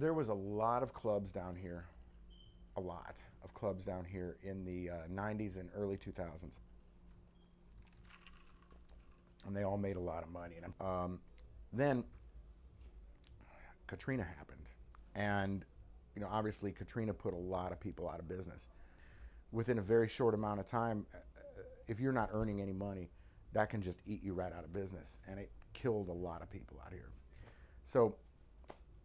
There was a lot of clubs down here, a lot of clubs down here in the 90s and early 2000s. And they all made a lot of money. And then Katrina happened. And, obviously Katrina put a lot of people out of business. Within a very short amount of time, if you're not earning any money, that can just eat you right out of business. And it killed a lot of people out here. So,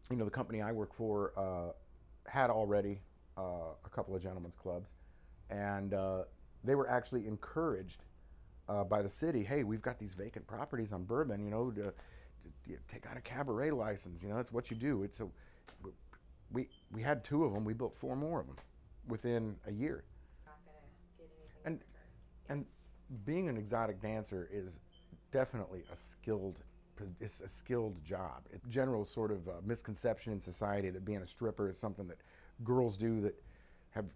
the company I work for had already a couple of gentlemen's clubs, and they were actually encouraged by the city. Hey, we've got these vacant properties on Bourbon. To take out a cabaret license. That's what you do. It's we had two of them. We built four more of them within a year. Not gonna get anything And in return. Yeah. and being an exotic dancer is definitely it's a skilled job. It's a general sort of misconception in society that being a stripper is something that girls do that have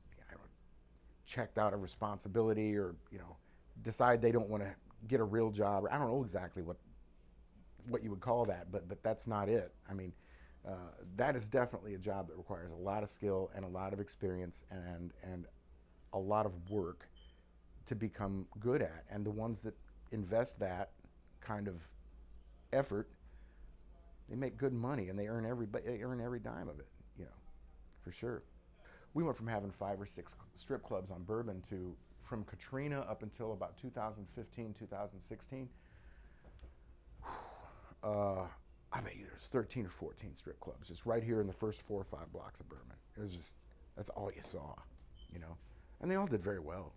checked out of responsibility, or decide they don't want to get a real job, or I don't know exactly what you would call that, but that's not it. I mean, that is definitely a job that requires a lot of skill and a lot of experience and a lot of work to become good at. And the ones that invest that kind of effort, they make good money, and they earn every dime of it, for sure. We went from having 5 or 6 strip clubs on Bourbon to, from Katrina up until about 2015, 2016, I bet you there's 13 or 14 strip clubs just right here in the first 4 or 5 blocks of Bourbon. It was just, that's all you saw, and they all did very well.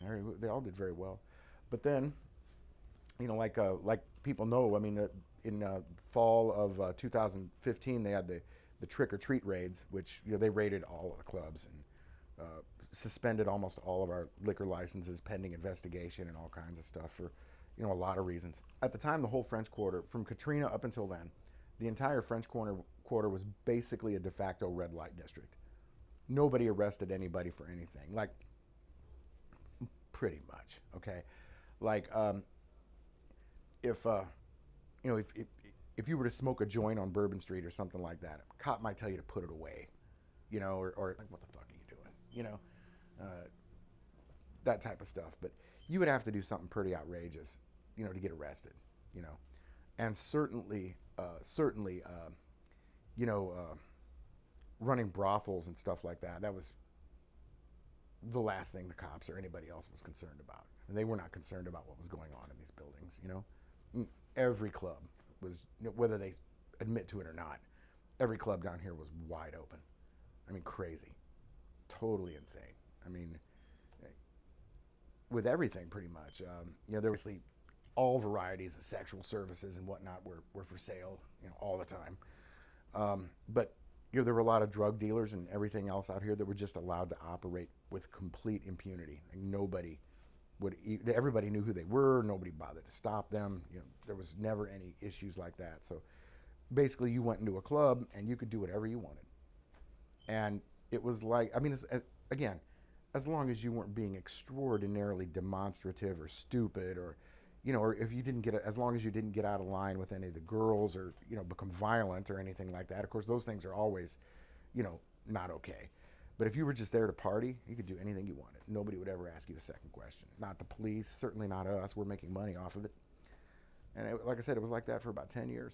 They all did very well. But then, like people know, I mean, in fall of 2015, they had the trick or treat raids, which they raided all of the clubs and suspended almost all of our liquor licenses pending investigation and all kinds of stuff for a lot of reasons. At the time, the whole French Quarter, from Katrina up until then, the entire French Quarter was basically a de facto red light district. Nobody arrested anybody for anything, like pretty much. Okay, like if if you were to smoke a joint on Bourbon Street or something like that, a cop might tell you to put it away, or like, what the fuck are you doing, that type of stuff. But you would have to do something pretty outrageous, to get arrested, and certainly, running brothels and stuff like that. That was the last thing the cops or anybody else was concerned about. And they were not concerned about what was going on in these buildings, Every club was, whether they admit to it or not, every club down here was wide open. I mean, crazy. Totally insane. I mean, with everything pretty much. There was all varieties of sexual services and whatnot were for sale, all the time. But there were a lot of drug dealers and everything else out here that were just allowed to operate with complete impunity. Nobody everybody knew who they were. Nobody bothered to stop them. There was never any issues like that. So basically, you went into a club and you could do whatever you wanted. And it was like, I mean, again, as long as you weren't being extraordinarily demonstrative or stupid, or or if you didn't as long as you didn't get out of line with any of the girls, or become violent or anything like that. Of course, those things are always, not okay. But if you were just there to party, you could do anything you wanted. Nobody would ever ask you a second question. Not the police, certainly not us. We're making money off of it. And like I said, it was like that for about 10 years.